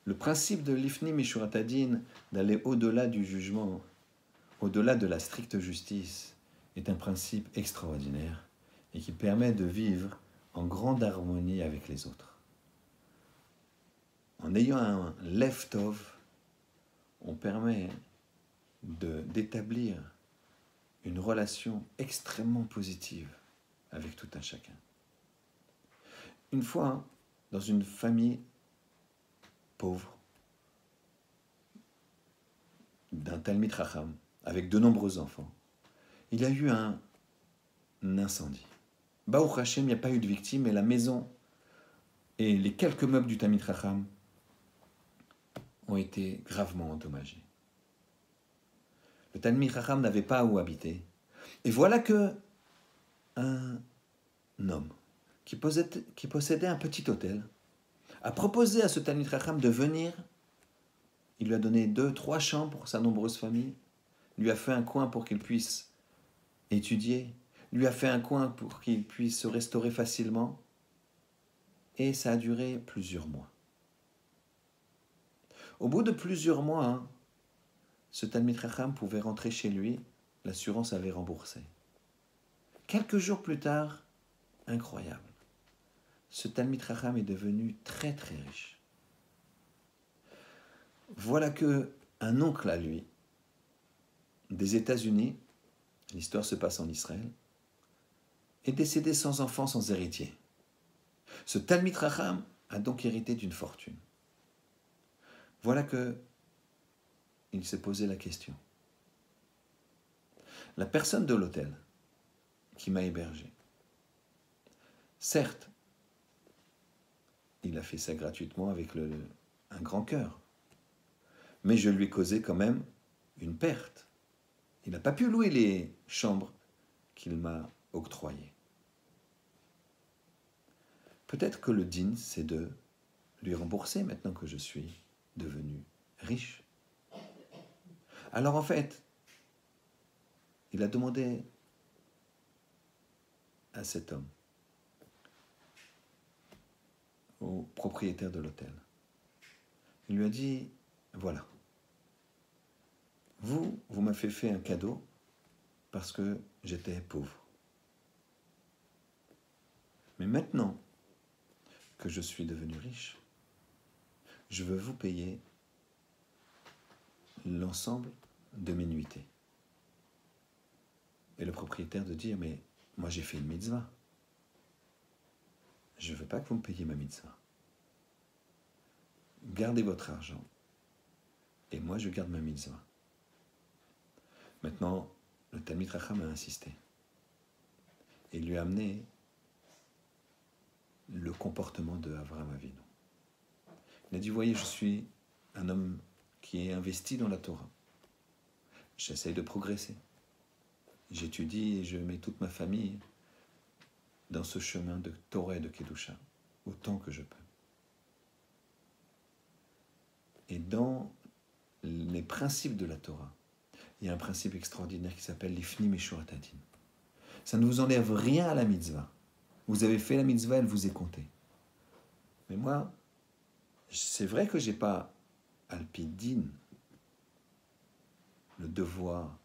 Le principe de l'Ifni Mishurat Adin, d'aller au-delà du jugement, au-delà de la stricte justice, est un principe extraordinaire et qui permet de vivre en grande harmonie avec les autres. En ayant un Lev Tov, on permet d'établir une relation extrêmement positive avec tout un chacun. Une fois, dans une famille pauvre, d'un Talmid Chacham, avec de nombreux enfants, il y a eu un incendie. Baruch Hashem, il n'y a pas eu de victime, mais la maison et les quelques meubles du Talmid Chacham ont été gravement endommagés. Le Talmid Chacham n'avait pas où habiter. Et voilà que un homme qui possédait un petit hôtel a proposé à ce Talmid Chacham de venir. Il lui a donné 2, 3 chambres pour sa nombreuse famille, lui a fait un coin pour qu'il puisse étudier, lui a fait un coin pour qu'il puisse se restaurer facilement, et ça a duré plusieurs mois. Au bout de plusieurs mois, ce Talmid Chacham pouvait rentrer chez lui, l'assurance avait remboursé. Quelques jours plus tard, incroyable, ce Talmid Chacham est devenu très très riche. Voilà que un oncle à lui, des États-Unis, l'histoire se passe en Israël, est décédé sans enfant, sans héritier. Ce Talmid Chacham a donc hérité d'une fortune. Voilà que il s'est posé la question. La personne de l'hôtel qui m'a hébergé, certes, il a fait ça gratuitement avec un grand cœur, mais je lui ai causé quand même une perte. Il n'a pas pu louer les chambres qu'il m'a octroyées. Peut-être que le din, c'est de lui rembourser maintenant que je suis devenu riche. Alors en fait, il a demandé à cet homme, au propriétaire de l'hôtel, il lui a dit, voilà, vous m'avez fait un cadeau parce que j'étais pauvre. Mais maintenant que je suis devenu riche, je veux vous payer l'ensemble de mes nuitées. Et le propriétaire de dire, mais moi j'ai fait une mitzvah. Je ne veux pas que vous me payiez ma mitzvah. Gardez votre argent et moi je garde ma mitzvah. Maintenant, le Talmid Chacham a insisté et lui a amené le comportement de Avraham Avinu. Il a dit, voyez, je suis un homme qui est investi dans la Torah. J'essaye de progresser. J'étudie et je mets toute ma famille dans ce chemin de Torah et de Kedusha, autant que je peux. Et dans les principes de la Torah, il y a un principe extraordinaire qui s'appelle l'Ifni Mishurat Adin. Ça ne vous enlève rien à la mitzvah. Vous avez fait la mitzvah, elle vous est comptée. Mais moi, c'est vrai que je n'ai pas alpidin, le devoir,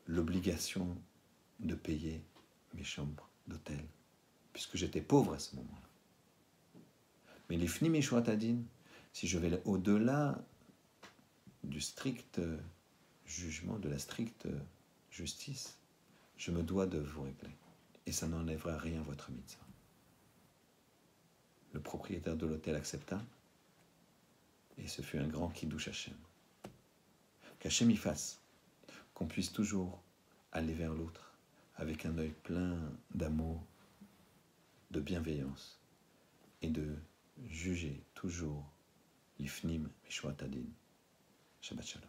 l'obligation de payer mes chambres d'hôtel, puisque j'étais pauvre à ce moment-là. Mais l'Ifni Mishurat Adin, si je vais au-delà du strict jugement, de la stricte justice, je me dois de vous régler. Et ça n'enlèvera rien à votre mitzvah. Le propriétaire de l'hôtel accepta, et ce fut un grand kiddush Hashem. Qu'Hashem y fasse, qu'on puisse toujours aller vers l'autre avec un œil plein d'amour, de bienveillance, et de juger toujours l'ifnim Mishurat Adin. Shabbat Shalom.